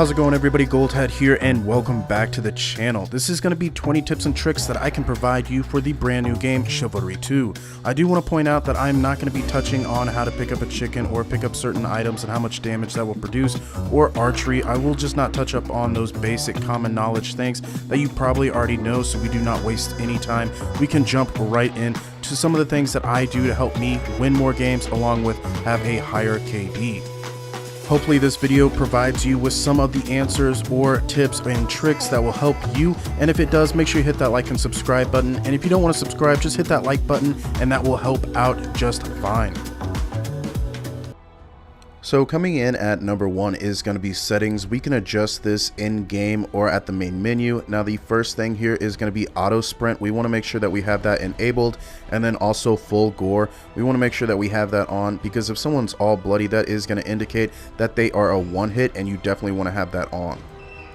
How's it going, everybody? Goldhead here, and welcome back to the channel. This is going to be 20 tips and tricks that I can provide you for the brand new game Chivalry 2. I do want to point out that I'm not going to be touching on how to pick up a chicken or pick up certain items and how much damage that will produce, or archery. I will just not touch up on those basic common knowledge things that you probably already know, so we do not waste any time. We can jump right in to some of the things that I do to help me win more games along with have a higher KD. Hopefully this video provides you with some of the answers or tips and tricks that will help you, and if it does, make sure you hit that like and subscribe button, and if you don't want to subscribe, just hit that like button and that will help out just fine. So coming in at number 1 is going to be settings. We can adjust this in game or at the main menu. Now the first thing here is going to be auto sprint. We want to make sure that we have that enabled, and then also full gore. We want to make sure that we have that on, because if someone's all bloody, that is going to indicate that they are a one hit, and you definitely want to have that on.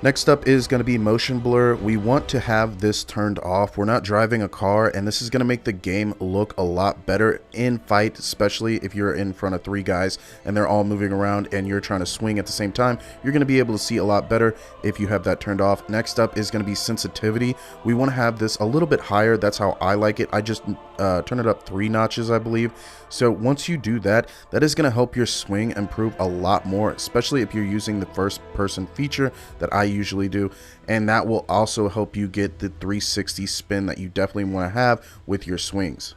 Next up is going to be motion blur. We want to have this turned off. We're not driving a car, and this is going to make the game look a lot better in fight, especially if you're in front of 3 guys and they're all moving around and you're trying to swing at the same time. You're going to be able to see a lot better if you have that turned off. Next up is going to be sensitivity. We want to have this a little bit higher. That's how I like it. I just turn it up 3 notches, I believe. So once you do that, that is going to help your swing improve a lot more, especially if you're using the first person feature that I usually do, and that will also help you get the 360 spin that you definitely want to have with your swings.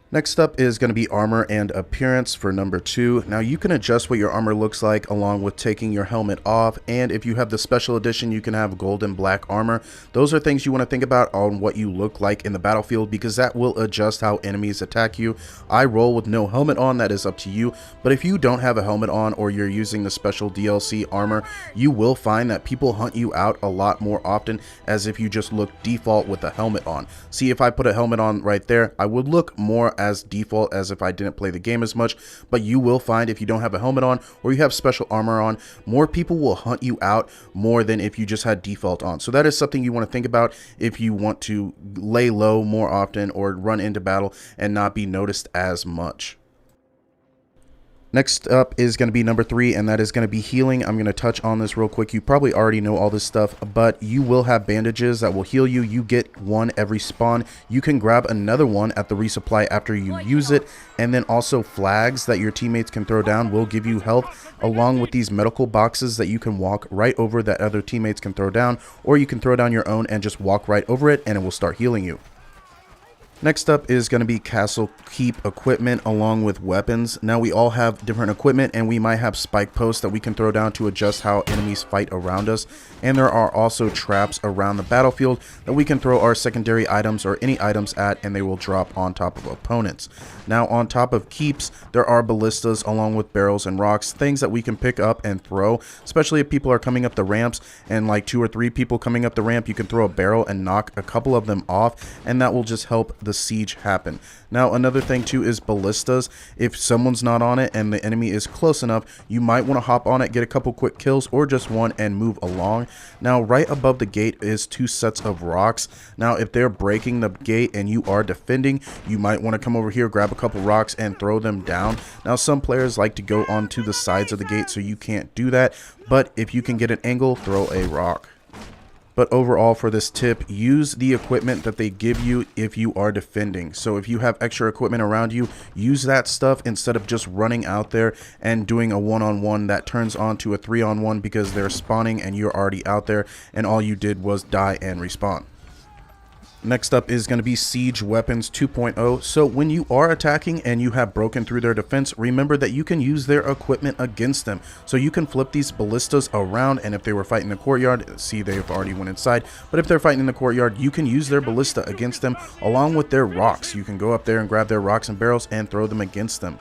Next up is going to be armor and appearance for number 2. Now you can adjust what your armor looks like along with taking your helmet off, and if you have the special edition, you can have gold and black armor. Those are things you want to think about on what you look like in the battlefield, because that will adjust how enemies attack you. I roll with no helmet on, that is up to you, but if you don't have a helmet on or you're using the special DLC armor, you will find that people hunt you out a lot more often as if you just look default with a helmet on. See, if I put a helmet on right there, I would look more as default as if I didn't play the game as much, but you will find if you don't have a helmet on or you have special armor on, more people will hunt you out more than if you just had default on. So that is something you want to think about if you want to lay low more often or run into battle and not be noticed as much. Next up is going to be number 3, and that is going to be healing. I'm going to touch on this real quick. You probably already know all this stuff, but you will have bandages that will heal you. You get 1 every spawn. You can grab another one at the resupply after you use it, and then also flags that your teammates can throw down will give you health, along with these medical boxes that you can walk right over that other teammates can throw down, or you can throw down your own and just walk right over it and it will start healing you. Next up is going to be castle keep equipment along with weapons. Now we all have different equipment, and we might have spike posts that we can throw down to adjust how enemies fight around us. And there are also traps around the battlefield that we can throw our secondary items or any items at, and they will drop on top of opponents. Now on top of keeps, there are ballistas along with barrels and rocks, things that we can pick up and throw, especially if people are coming up the ramps and like 2 or 3 people coming up the ramp. You can throw a barrel and knock a couple of them off, and that will just help the siege happen. Now another thing too is ballistas. If someone's not on it and the enemy is close enough, you might want to hop on it, get a couple quick kills or just one and move along. Now right above the gate is 2 sets of rocks. Now if they're breaking the gate and you are defending, you might want to come over here, grab a couple rocks and throw them down. Now some players like to go onto the sides of the gate, so you can't do that, but if you can get an angle, throw a rock. But overall for this tip, use the equipment that they give you if you are defending. So if you have extra equipment around you, use that stuff instead of just running out there and doing a one-on-one that turns on to a 3-on-1 because they're spawning and you're already out there and all you did was die and respawn. Next up is going to be Siege Weapons 2.0. So when you are attacking and you have broken through their defense, remember that you can use their equipment against them. So you can flip these ballistas around, and if they were fighting the courtyard, see, they've already went inside, but if they're fighting in the courtyard, you can use their ballista against them along with their rocks. You can go up there and grab their rocks and barrels and throw them against them.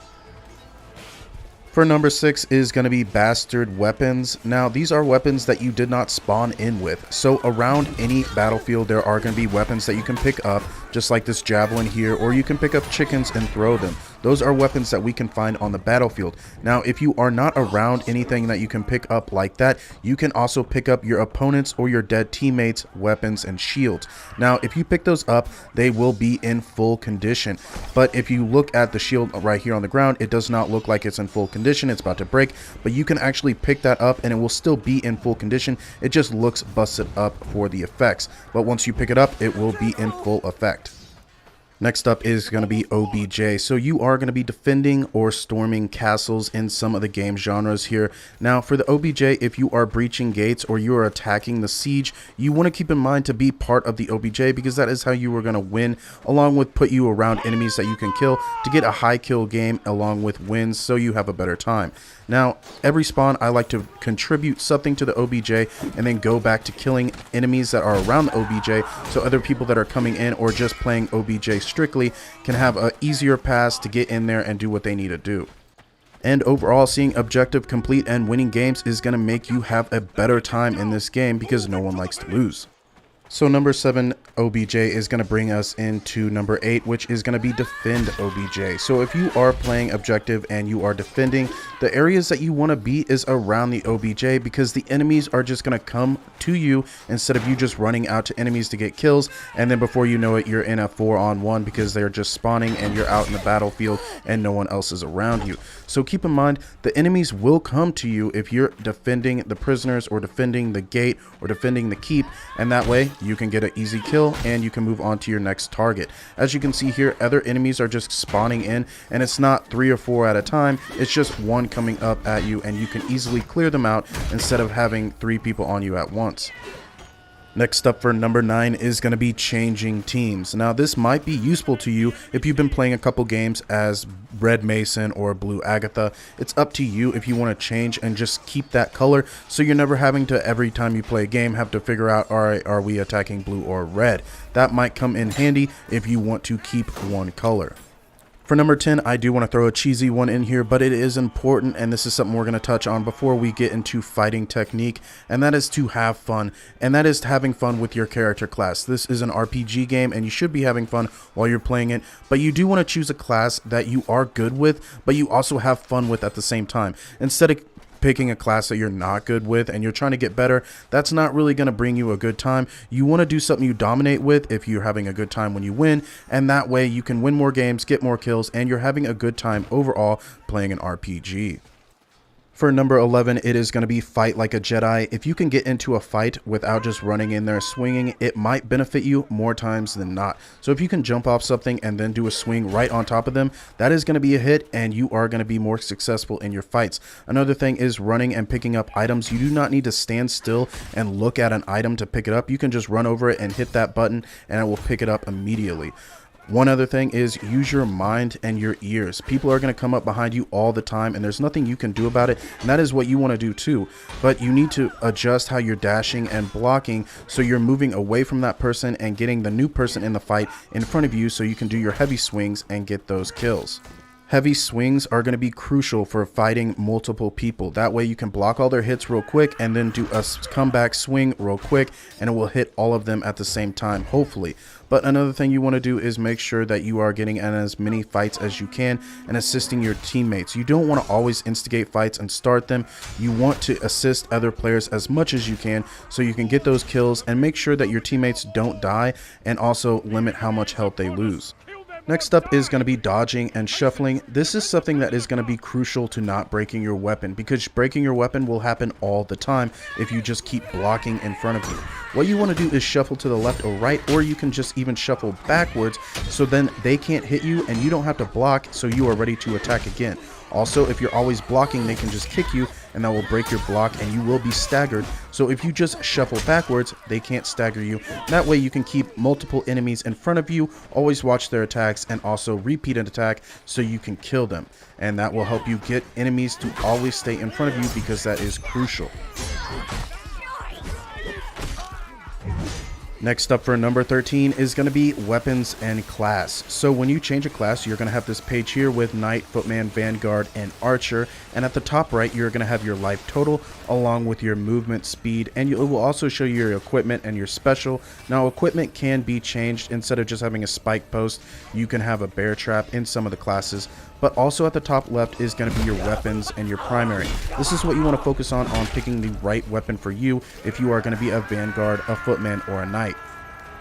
For number 6 is going to be bastard weapons. Now these are weapons that you did not spawn in with. So around any battlefield there are going to be weapons that you can pick up, just like this javelin here, or you can pick up chickens and throw them. those are weapons that we can find on the battlefield. Now, if you are not around anything that you can pick up like that, you can also pick up your opponents or your dead teammates' weapons and shields. Now, if you pick those up, they will be in full condition. But if you look at the shield right here on the ground, it does not look like it's in full condition. It's about to break, but you can actually pick that up and it will still be in full condition. It just looks busted up for the effects. But once you pick it up, it will be in full effect. Next up is going to be OBJ. So you are going to be defending or storming castles in some of the game genres here. Now for the OBJ, if you are breaching gates or you are attacking the siege, you want to keep in mind to be part of the OBJ, because that is how you are going to win, along with put you around enemies that you can kill to get a high kill game along with wins, so you have a better time. Now, every spawn I like to contribute something to the OBJ and then go back to killing enemies that are around the OBJ, so other people that are coming in or just playing OBJ strictly can have an easier pass to get in there and do what they need to do. And overall, seeing objective complete and winning games is going to make you have a better time in this game, because no one likes to lose. So number 7 OBJ is going to bring us into number 8, which is going to be defend OBJ. So if you are playing objective and you are defending, the areas that you want to be is around the OBJ, because the enemies are just going to come to you instead of you just running out to enemies to get kills, and then before you know it, you're in a 4-on-1 because they're just spawning and you're out in the battlefield and no one else is around you. So keep in mind, the enemies will come to you if you're defending the prisoners or defending the gate or defending the keep, and that way you can get an easy kill and you can move on to your next target. As you can see here, other enemies are just spawning in, and it's not 3 or 4 at a time, it's just one coming up at you, and you can easily clear them out instead of having 3 people on you at once. Next up for number 9 is going to be changing teams. Now this might be useful to you if you've been playing a couple games as Red Mason or Blue Agatha. It's up to you if you want to change and just keep that color, so you're never having to, every time you play a game, have to figure out, alright, are we attacking blue or red? That might come in handy if you want to keep one color. For number 10, I do want to throw a cheesy one in here, but it is important, and this is something we're going to touch on before we get into fighting technique, and that is to have fun, and that is having fun with your character class. This is an RPG game, and you should be having fun while you're playing it, but you do want to choose a class that you are good with, but you also have fun with at the same time. Instead of picking a class that you're not good with and you're trying to get better, that's not really going to bring you a good time. You want to do something you dominate with if you're having a good time when you win, and that way you can win more games, get more kills, and you're having a good time overall playing an RPG. For number 11, it is going to be fight like a Jedi. If you can get into a fight without just running in there swinging, it might benefit you more times than not. So if you can jump off something and then do a swing right on top of them, that is going to be a hit, and you are going to be more successful in your fights. Another thing is running and picking up items. You do not need to stand still and look at an item to pick it up. You can just run over it and hit that button and it will pick it up immediately. One other thing is use your mind and your ears. People are going to come up behind you all the time, and there's nothing you can do about it, and that is what you want to do too. But you need to adjust how you're dashing and blocking, so you're moving away from that person and getting the new person in the fight in front of you, so you can do your heavy swings and get those kills. Heavy swings are going to be crucial for fighting multiple people. That way you can block all their hits real quick and then do a comeback swing real quick, and it will hit all of them at the same time, hopefully. But another thing you want to do is make sure that you are getting in as many fights as you can and assisting your teammates. You don't want to always instigate fights and start them. You want to assist other players as much as you can, so you can get those kills and make sure that your teammates don't die, and also limit how much health they lose. Next up is going to be dodging and shuffling. This is something that is going to be crucial to not breaking your weapon, because breaking your weapon will happen all the time if you just keep blocking in front of you. What you want to do is shuffle to the left or right, or you can just even shuffle backwards, so then they can't hit you and you don't have to block, so you are ready to attack again. Also, if you're always blocking, they can just kick you and that will break your block and you will be staggered. So if you just shuffle backwards, they can't stagger you. That way you can keep multiple enemies in front of you, always watch their attacks, and also repeat an attack so you can kill them. And that will help you get enemies to always stay in front of you, because that is crucial. Next up for number 13 is going to be weapons and class. So when you change a class, you're going to have this page here with Knight, Footman, Vanguard, and Archer. And at the top right, you're going to have your life total along with your movement speed. And it will also show you your equipment and your special. Now equipment can be changed. Instead of just having a spike post, you can have a bear trap in some of the classes. But also at the top left is going to be your weapons and your primary. This is what you want to focus on picking the right weapon for you if you are going to be a Vanguard, a Footman, or a Knight.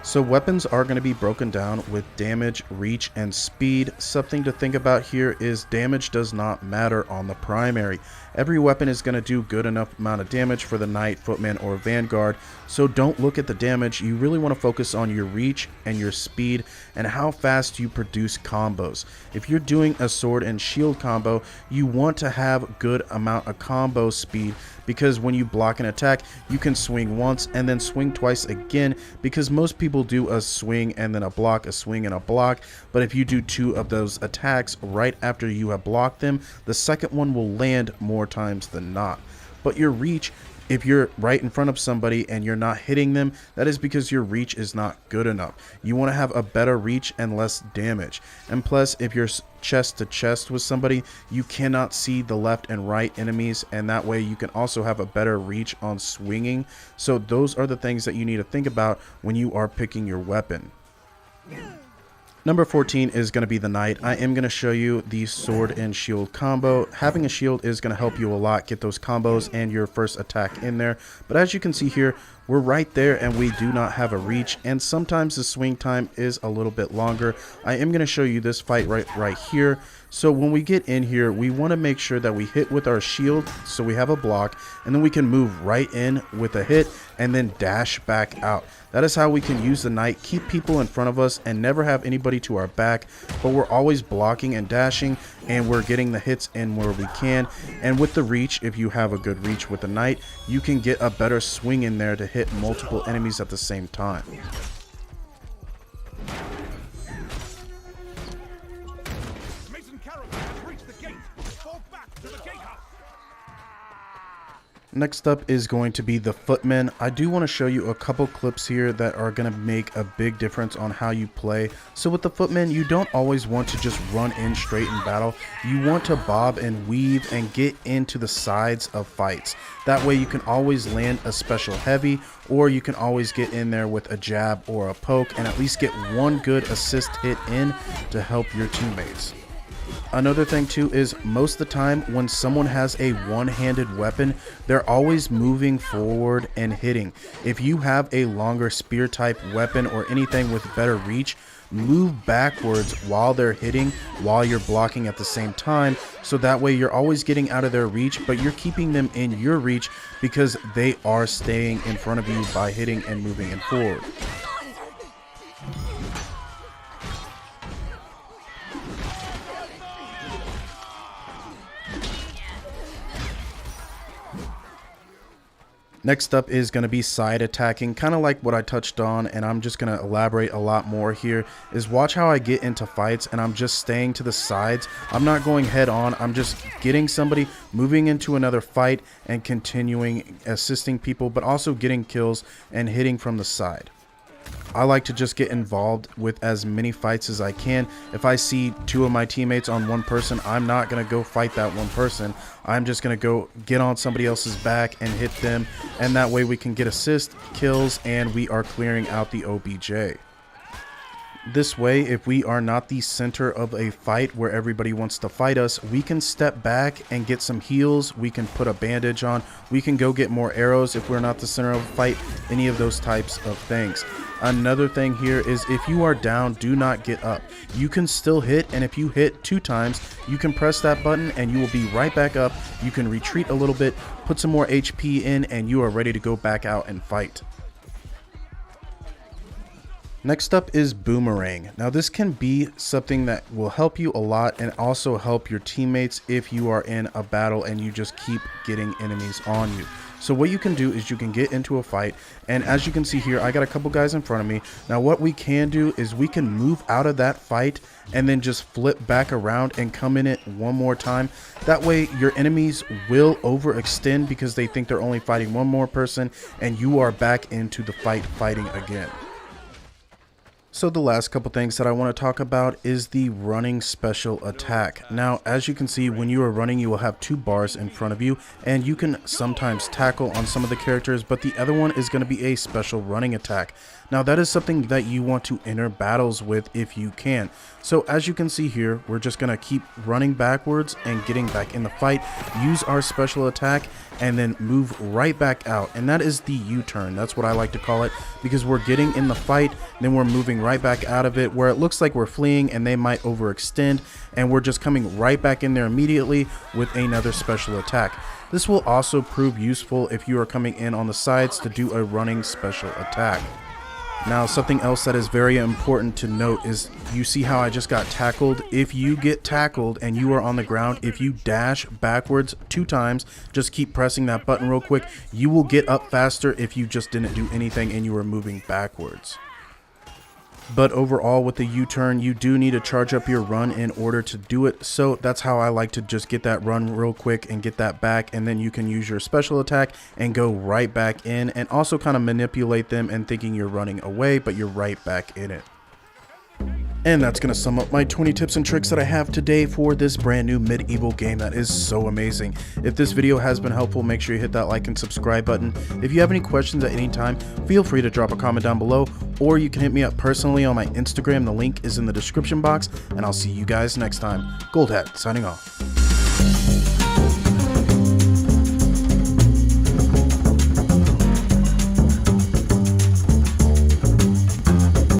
So weapons are going to be broken down with damage, reach, and speed. Something to think about here is damage does not matter on the primary. Every weapon is going to do good enough amount of damage for the Knight, Footman, or Vanguard. So don't look at the damage. You really want to focus on your reach and your speed and how fast you produce combos. If you're doing a sword and shield combo, you want to have good amount of combo speed, because when you block an attack, you can swing once and then swing twice again, because most people do a swing and then a block, a swing and a block. But if you do 2 of those attacks right after you have blocked them, the second one will land more times than not. But your reach, if you're right in front of somebody and you're not hitting them, that is because your reach is not good enough. You want to have a better reach and less damage. And plus, if you're chest to chest with somebody, you cannot see the left and right enemies, and that way you can also have a better reach on swinging. So those are the things that you need to think about when you are picking your weapon. Number 14 is going to be the Knight. I am going to show you the sword and shield combo. Having a shield is going to help you a lot get those combos and your first attack in there. But as you can see here, we're right there and we do not have a reach, and sometimes the swing time is a little bit longer. I am going to show you this fight right here. So when we get in here, we want to make sure that we hit with our shield so we have a block, and then we can move right in with a hit and then dash back out. That is how we can use the Knight, keep people in front of us and never have anybody to our back, but we're always blocking and dashing, and we're getting the hits in where we can. And with the reach, if you have a good reach with the Knight, you can get a better swing in there to hit multiple enemies at the same time. Next up is going to be the Footman. I do want to show you a couple clips here that are going to make a big difference on how you play. So with the Footman, you don't always want to just run in straight in battle. You want to bob and weave and get into the sides of fights. That way you can always land a special heavy, or you can always get in there with a jab or a poke and at least get one good assist hit in to help your teammates. Another thing too is most of the time when someone has a one-handed weapon, they're always moving forward and hitting. If you have a longer spear type weapon or anything with better reach, move backwards while they're hitting, while you're blocking at the same time, so that way you're always getting out of their reach, but you're keeping them in your reach because they are staying in front of you by hitting and moving and forward. Next up is going to be side attacking, kind of like what I touched on, and I'm just going to elaborate a lot more here, is watch how I get into fights and I'm just staying to the sides. I'm not going head on, I'm just getting somebody, moving into another fight and continuing assisting people, but also getting kills and hitting from the side. I like to just get involved with as many fights as I can. If I see 2 of my teammates on one person, I'm not going to go fight that one person. I'm just going to go get on somebody else's back and hit them, and that way we can get assist, kills, and we are clearing out the OBJ. This way, if we are not the center of a fight where everybody wants to fight us, we can step back and get some heals, we can put a bandage on, we can go get more arrows if we're not the center of a fight, any of those types of things. Another thing here is if you are down, do not get up. You can still hit, and if you hit 2 times, you can press that button and you will be right back up. You can retreat a little bit, put some more HP in, and you are ready to go back out and fight. Next up is Boomerang. Now this can be something that will help you a lot and also help your teammates if you are in a battle and you just keep getting enemies on you. So what you can do is you can get into a fight, and as you can see here, I got a couple guys in front of me. Now what we can do is we can move out of that fight and then just flip back around and come in it one more time. That way your enemies will overextend because they think they're only fighting one more person, and you are back into the fight fighting again. So the last couple things that I want to talk about is the running special attack. Now, as you can see, when you are running, you will have two bars in front of you, and you can sometimes tackle on some of the characters, but the other one is going to be a special running attack. Now, that is something that you want to enter battles with if you can. So as you can see here, we're just going to keep running backwards and getting back in the fight, use our special attack, and then move right back out. And that is the U-turn. That's what I like to call it, because we're getting in the fight, then we're moving right back out of it where it looks like we're fleeing and they might overextend, and we're just coming right back in there immediately with another special attack. This will also prove useful if you are coming in on the sides to do a running special attack. Now, something else that is very important to note is you see how I just got tackled. If you get tackled and you are on the ground, if you dash backwards 2 times, just keep pressing that button real quick, you will get up faster if you just didn't do anything and you were moving backwards. But overall, with the U-turn, you do need to charge up your run in order to do it. So that's how I like to just get that run real quick and get that back. And then you can use your special attack and go right back in, and also kind of manipulate them and thinking you're running away, but you're right back in it. And that's going to sum up my 20 tips and tricks that I have today for this brand new medieval game that is so amazing. If this video has been helpful, make sure you hit that like and subscribe button. If you have any questions at any time, feel free to drop a comment down below, or you can hit me up personally on my Instagram. The link is in the description box, and I'll see you guys next time. Gold Hat signing off.